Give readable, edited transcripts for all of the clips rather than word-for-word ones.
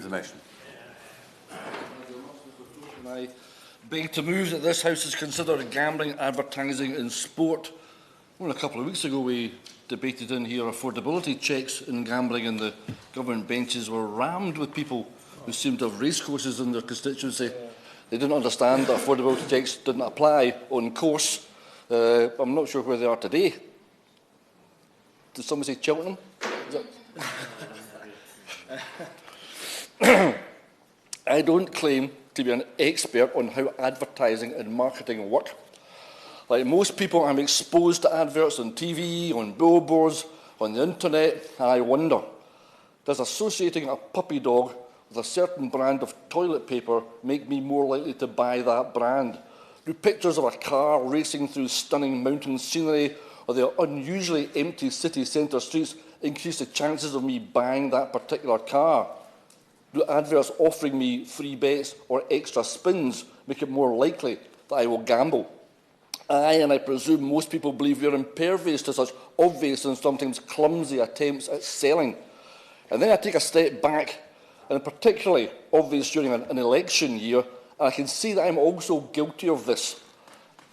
the motion. I beg to move that this House has considered gambling advertising in sport. Well, a couple of weeks ago we debated in here affordability checks in gambling, and the government benches were rammed with people who seemed to have racecourses in their constituency. They didn't understand that affordability checks didn't apply on course. I'm not sure where they are today. Did somebody say Cheltenham? I don't claim to be an expert on how advertising and marketing work. Like most people, I'm exposed to adverts on TV, on billboards, on the internet, and I wonder, does associating a puppy dog with a certain brand of toilet paper make me more likely to buy that brand? Do pictures of a car racing through stunning mountain scenery or the unusually empty city centre streets increase the chances of me buying that particular car? Do adverts offering me free bets or extra spins make it more likely that I will gamble? And I presume most people believe we are impervious to such obvious and sometimes clumsy attempts at selling. And then I take a step back, and particularly obvious during an election year, and I can see that I'm also guilty of this.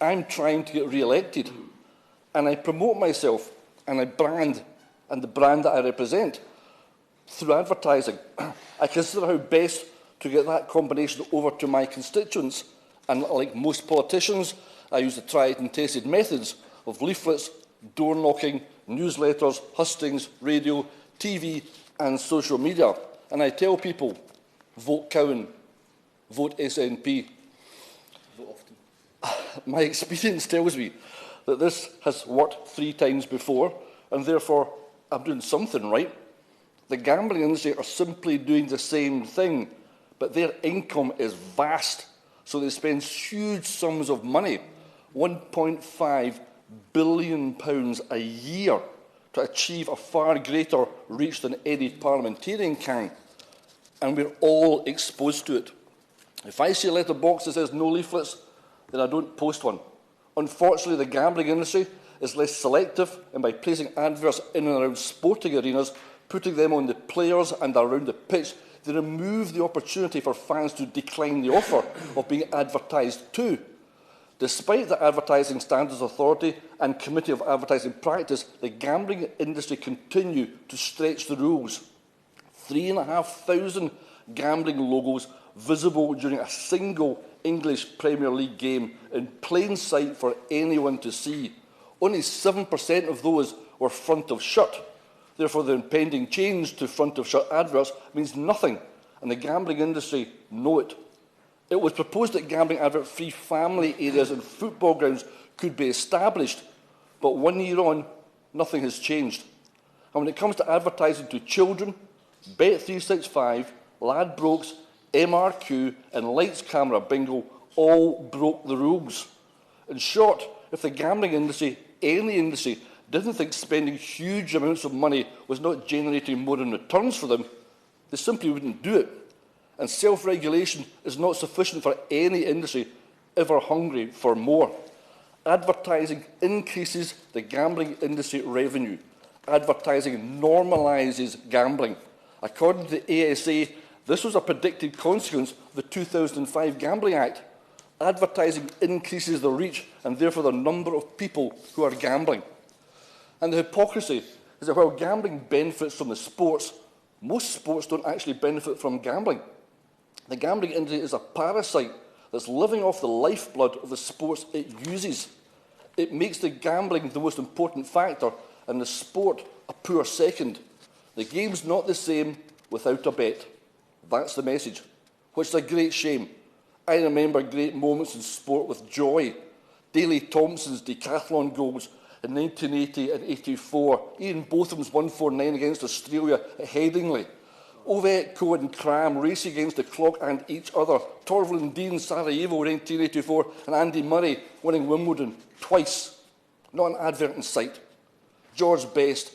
I'm trying to get re-elected, and I promote myself and I brand and the brand that I represent through advertising. I consider how best to get that combination over to my constituents, and like most politicians, I use the tried and tested methods of leaflets, door knocking, newsletters, hustings, radio, TV and social media. And I tell people, vote Cowan, vote SNP. Vote often. My experience tells me that this has worked 3 times before, and therefore I'm doing something right. The gambling industry are simply doing the same thing, but their income is vast, so they spend huge sums of money, £1.5 billion a year, to achieve a far greater reach than any parliamentarian can, and we're all exposed to it. If I see a letterbox that says no leaflets, then I don't post one. Unfortunately, the gambling industry is less selective, and by placing adverts in and around sporting arenas, putting them on the players and around the pitch, they remove the opportunity for fans to decline the offer of being advertised to. Despite the Advertising Standards Authority and Committee of Advertising Practice, the gambling industry continue to stretch the rules. 3,500 gambling logos visible during a single English Premier League game in plain sight for anyone to see. Only 7% of those were front of shirt. Therefore, the impending change to front of shirt adverts means nothing, and the gambling industry know it. It was proposed that gambling advert-free family areas and football grounds could be established, but 1 year on, nothing has changed. And when it comes to advertising to children, Bet365, Ladbrokes, MRQ and Lights Camera Bingo all broke the rules. In short, if the gambling industry, any industry, didn't think spending huge amounts of money was not generating more in returns for them, they simply wouldn't do it. And self-regulation is not sufficient for any industry ever hungry for more. Advertising increases the gambling industry revenue. Advertising normalises gambling. According to the ASA, this was a predicted consequence of the 2005 Gambling Act. Advertising increases the reach and therefore the number of people who are gambling. And the hypocrisy is that while gambling benefits from the sports, most sports don't actually benefit from gambling. The gambling industry is a parasite that's living off the lifeblood of the sports it uses. It makes the gambling the most important factor and the sport a poor second. The game's not the same without a bet. That's the message, which is a great shame. I remember great moments in sport with joy. Daley Thompson's decathlon goals in 1980 and 84. Ian Botham's 149 against Australia at Headingley. Ovett, Coe and Cram race against the clock and each other. Torvill and Dean, Sarajevo, 1984, and Andy Murray winning Wimbledon twice. Not an advert in sight. George Best,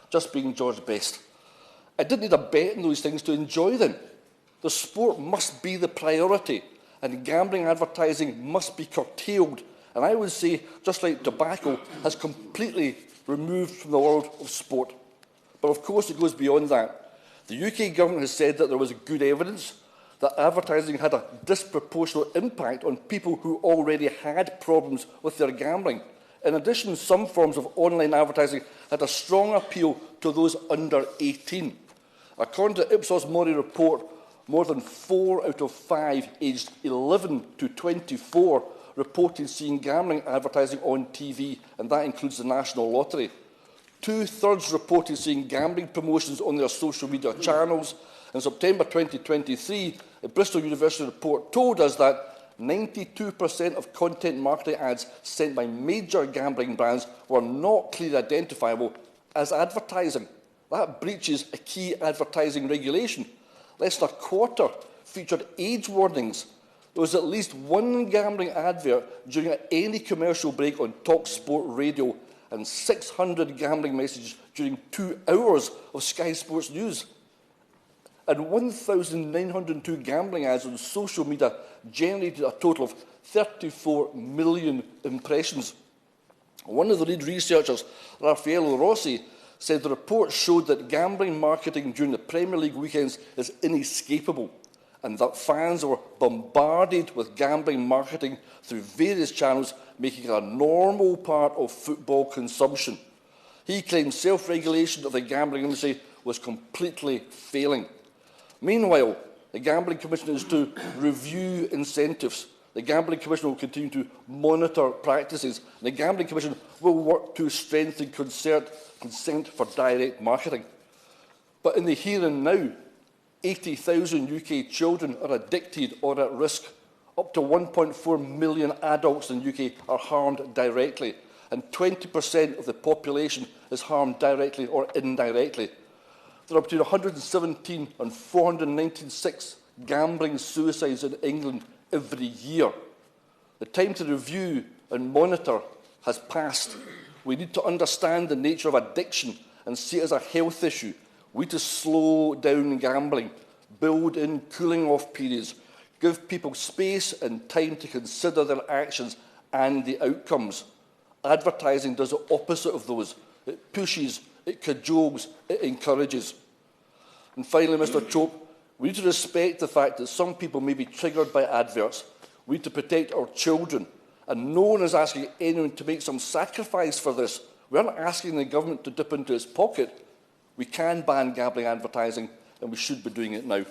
just being George Best. I didn't need a bet in those things to enjoy them. The sport must be the priority, and gambling advertising must be curtailed. And I would say, just like tobacco, has completely removed from the world of sport. But of course it goes beyond that. The UK government has said that there was good evidence that advertising had a disproportionate impact on people who already had problems with their gambling. In addition, some forms of online advertising had a strong appeal to those under 18. According to the Ipsos Mori report, more than 4 out of 5 aged 11 to 24 reported seeing gambling advertising on TV, and that includes the National Lottery. 2/3 reported seeing gambling promotions on their social media channels. In September 2023, a Bristol University report told us that 92% of content marketing ads sent by major gambling brands were not clearly identifiable as advertising. That breaches a key advertising regulation. Less than a quarter featured age warnings. There was at least one gambling advert during any commercial break on TalkSport radio and 600 gambling messages during 2 hours of Sky Sports News. And 1,902 gambling ads on social media generated a total of 34 million impressions. One of the lead researchers, Raffaello Rossi, said the report showed that gambling marketing during the Premier League weekends is inescapable, and that fans were bombarded with gambling marketing through various channels, making it a normal part of football consumption. He claimed self-regulation of the gambling industry was completely failing. Meanwhile, the Gambling Commission is to review incentives. The Gambling Commission will continue to monitor practices. The Gambling Commission will work to strengthen consent for direct marketing. But in the here and now, 80,000 UK children are addicted or at risk. Up to 1.4 million adults in the UK are harmed directly, and 20% of the population is harmed directly or indirectly. There are between 117 and 496 gambling suicides in England every year. The time to review and monitor has passed. We need to understand the nature of addiction and see it as a health issue. We need to slow down gambling, build in cooling-off periods, give people space and time to consider their actions and the outcomes. Advertising does the opposite of those. It pushes, it cajoles, it encourages. And finally, Mr. Chope, we need to respect the fact that some people may be triggered by adverts. We need to protect our children. And no one is asking anyone to make some sacrifice for this. We aren't asking the government to dip into its pocket. We can ban gambling advertising, and we should be doing it now.